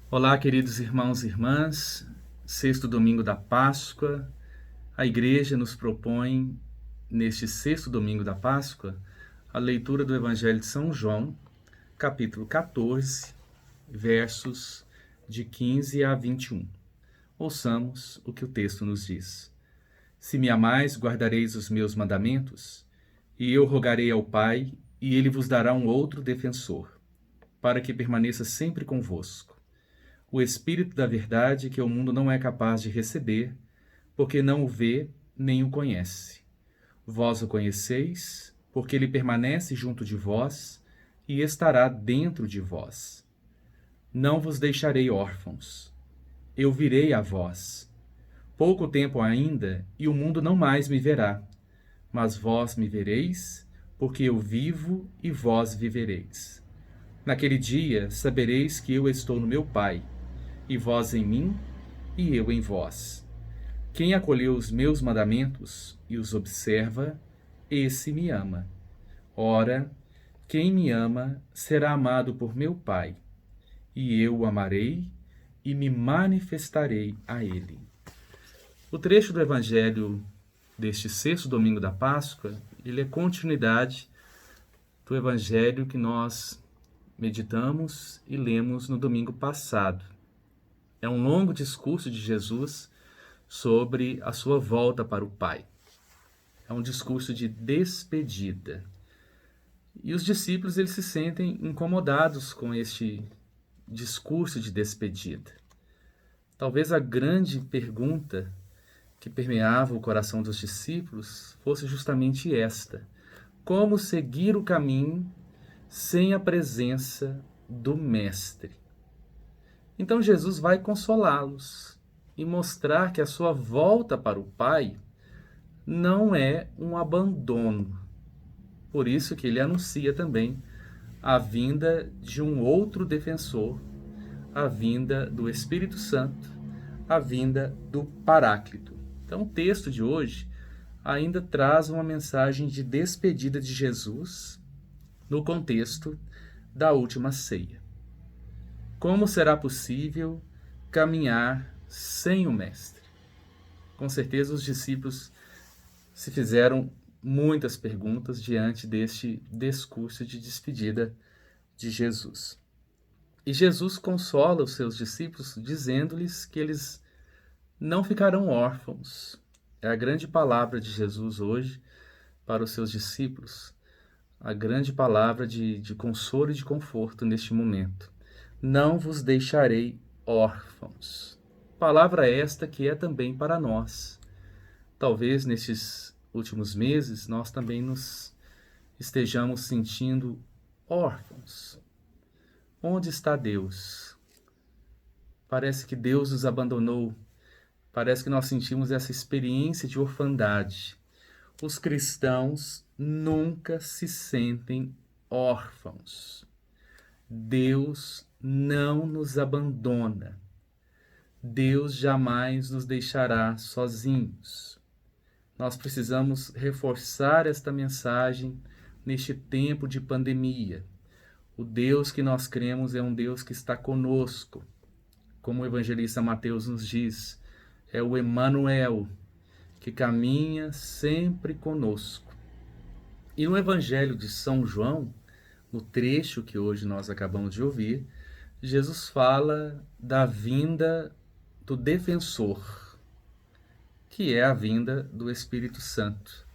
Olá, queridos irmãos e irmãs. Sexto domingo da Páscoa. A Igreja nos propõe, neste sexto domingo da Páscoa, a leitura do Evangelho de São João, capítulo 14, versos de 15 a 21. Ouçamos o que o texto nos diz. Se me amais, guardareis os meus mandamentos, e eu rogarei ao Pai, e ele vos dará um outro defensor, para que permaneça sempre convosco. O Espírito da verdade que o mundo não é capaz de receber, porque não o vê nem o conhece. Vós o conheceis, porque ele permanece junto de vós e estará dentro de vós. Não vos deixarei órfãos. Eu virei a vós. Pouco tempo ainda, e o mundo não mais me verá. Mas vós me vereis, porque eu vivo e vós vivereis. Naquele dia sabereis que eu estou no meu Pai, e vós em mim, e eu em vós. Quem acolheu os meus mandamentos e os observa, esse me ama. Ora, quem me ama será amado por meu Pai, e eu o amarei e me manifestarei a ele. O trecho do Evangelho deste sexto domingo da Páscoa, ele é continuidade do Evangelho que nós meditamos e lemos no domingo passado. É um longo discurso de Jesus sobre a sua volta para o Pai. É um discurso de despedida. E os discípulos eles se sentem incomodados com este discurso de despedida. Talvez a grande pergunta que permeava o coração dos discípulos fosse justamente esta: como seguir o caminho sem a presença do Mestre? Então Jesus vai consolá-los e mostrar que a sua volta para o Pai não é um abandono. Por isso que ele anuncia também a vinda de um outro defensor, a vinda do Espírito Santo, a vinda do Paráclito. Então o texto de hoje ainda traz uma mensagem de despedida de Jesus no contexto da última ceia. Como será possível caminhar sem o Mestre? Com certeza os discípulos se fizeram muitas perguntas diante deste discurso de despedida de Jesus. E Jesus consola os seus discípulos dizendo-lhes que eles não ficarão órfãos. É a grande palavra de Jesus hoje para os seus discípulos, a grande palavra de consolo e de conforto neste momento. Não vos deixarei órfãos. Palavra esta que é também para nós. Talvez nestes últimos meses nós também nos estejamos sentindo órfãos. Onde está Deus? Parece que Deus nos abandonou. Parece que nós sentimos essa experiência de orfandade. Os cristãos nunca se sentem órfãos. Deus não nos abandona. Deus jamais nos deixará sozinhos. Nós precisamos reforçar esta mensagem neste tempo de pandemia. O Deus que nós cremos é um Deus que está conosco. Como o evangelista Mateus nos diz, é o Emanuel, que caminha sempre conosco. E no Evangelho de São João, no trecho que hoje nós acabamos de ouvir, Jesus fala da vinda do defensor, que é a vinda do Espírito Santo,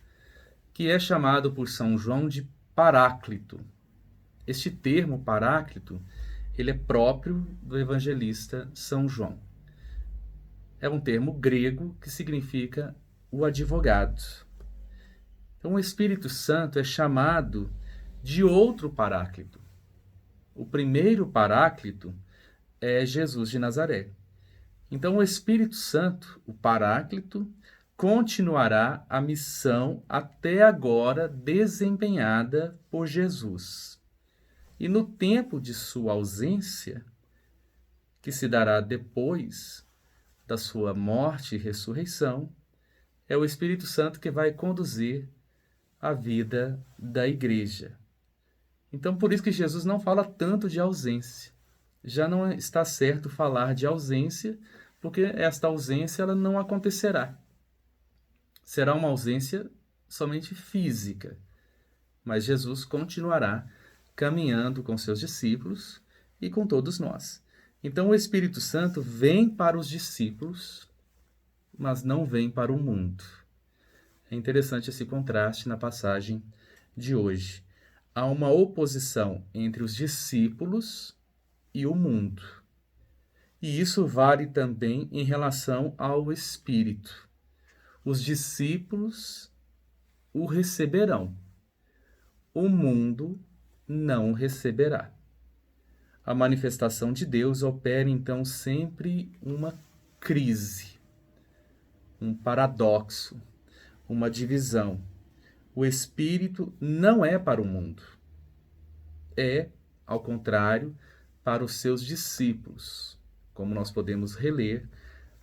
que é chamado por São João de Paráclito. Este termo Paráclito, ele é próprio do evangelista São João. É um termo grego que significa o advogado. Então o Espírito Santo é chamado de outro Paráclito. O primeiro Paráclito é Jesus de Nazaré. Então o Espírito Santo, o Paráclito, continuará a missão até agora desempenhada por Jesus. E no tempo de sua ausência, que se dará depois da sua morte e ressurreição, é o Espírito Santo que vai conduzir a vida da igreja. Então, por isso que Jesus não fala tanto de ausência. já não está certo falar de ausência, porque esta ausência ela não acontecerá. Será uma ausência somente física, mas Jesus continuará caminhando com seus discípulos e com todos nós. Então o Espírito Santo vem para os discípulos, mas não vem para o mundo. É interessante esse contraste na passagem de hoje. Há uma oposição entre os discípulos e o mundo. E isso vale também em relação ao Espírito. Os discípulos o receberão, o mundo não o receberá. A manifestação de Deus opera então sempre uma crise, um paradoxo, uma divisão. O Espírito não é para o mundo, é, ao contrário, para os seus discípulos, como nós podemos reler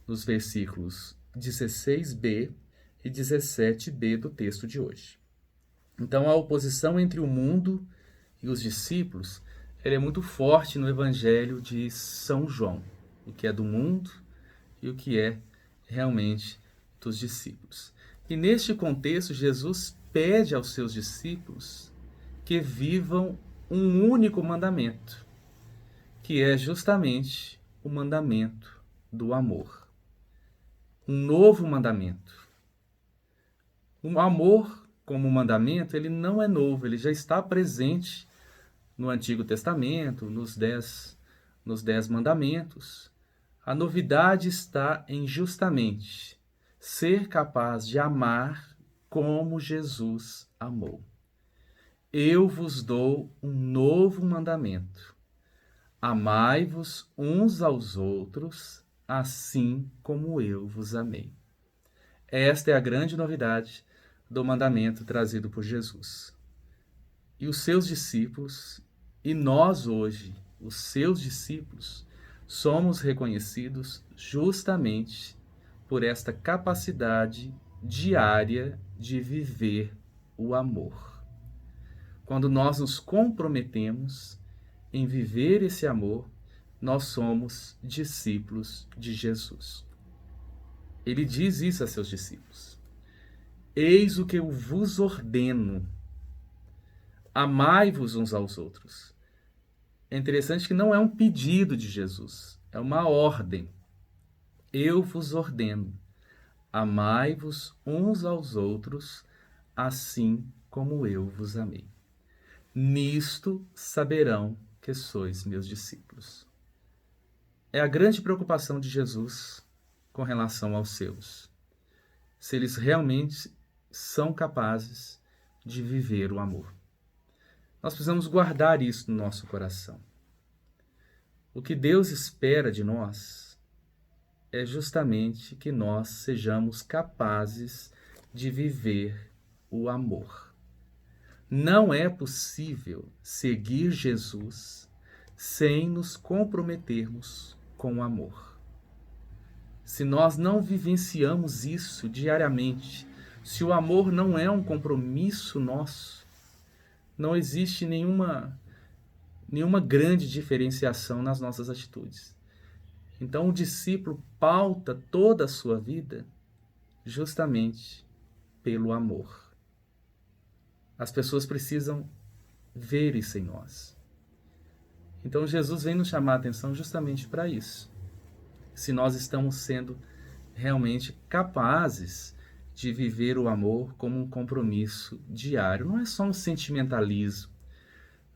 nos versículos 16b e 17b do texto de hoje. Então, a oposição entre o mundo e os discípulos ela é muito forte no Evangelho de São João, o que é do mundo e o que é realmente dos discípulos. E neste contexto, Jesus pede aos seus discípulos que vivam um único mandamento, que é justamente o mandamento do amor. Um novo mandamento. O amor, como mandamento, ele não é novo, ele já está presente no Antigo Testamento, nos dez mandamentos. A novidade está em justamente ser capaz de amar como Jesus amou. Eu vos dou um novo mandamento. Amai-vos uns aos outros, assim como eu vos amei. Esta é a grande novidade do mandamento trazido por Jesus. E os seus discípulos, e nós hoje, os seus discípulos, somos reconhecidos justamente por esta capacidade diária de viver o amor. Quando nós nos comprometemos em viver esse amor, nós somos discípulos de Jesus. Ele diz isso a seus discípulos. Eis o que eu vos ordeno. Amai-vos uns aos outros. É interessante que não é um pedido de Jesus, é uma ordem. Eu vos ordeno. Amai-vos uns aos outros, assim como eu vos amei. Nisto saberão que sois meus discípulos. É a grande preocupação de Jesus com relação aos seus. Se eles realmente são capazes de viver o amor. Nós precisamos guardar isso no nosso coração. O que Deus espera de nós é justamente que nós sejamos capazes de viver o amor. Não é possível seguir Jesus sem nos comprometermos com o amor. Se nós não vivenciamos isso diariamente, se o amor não é um compromisso nosso, não existe nenhuma grande diferenciação nas nossas atitudes. Então o discípulo pauta toda a sua vida justamente pelo amor. As pessoas precisam ver isso em nós. Então Jesus vem nos chamar a atenção justamente para isso. Se nós estamos sendo realmente capazes de viver o amor como um compromisso diário. Não é só um sentimentalismo.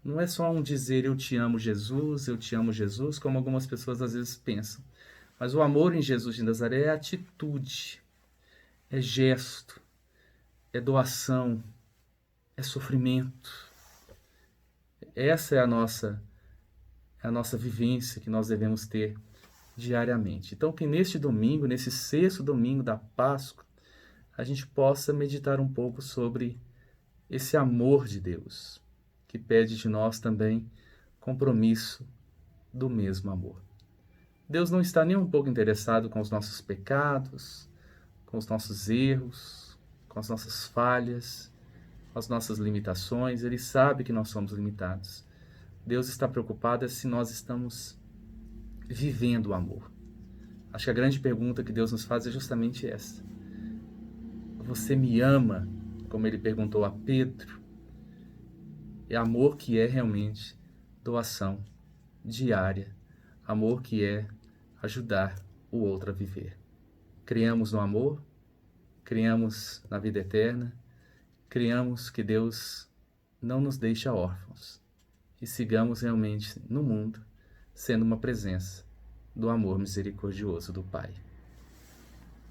Não é só um dizer eu te amo Jesus, como algumas pessoas às vezes pensam. Mas o amor em Jesus de Nazaré é atitude, é gesto, é doação, é sofrimento. Essa é a nossa vivência que nós devemos ter diariamente. Então que neste domingo, nesse sexto domingo da Páscoa, a gente possa meditar um pouco sobre esse amor de Deus, que pede de nós também compromisso do mesmo amor. Deus não está nem um pouco interessado com os nossos pecados, com os nossos erros, com as nossas falhas, com as nossas limitações. Ele sabe que nós somos limitados. Deus está preocupado se nós estamos vivendo o amor? Acho que a grande pergunta que Deus nos faz é justamente essa. Você me ama, como ele perguntou a Pedro? É amor que é realmente doação diária, amor que é ajudar o outro a viver. Criamos no amor, criamos na vida eterna, criamos que Deus não nos deixa órfãos e sigamos realmente no mundo sendo uma presença do amor misericordioso do Pai.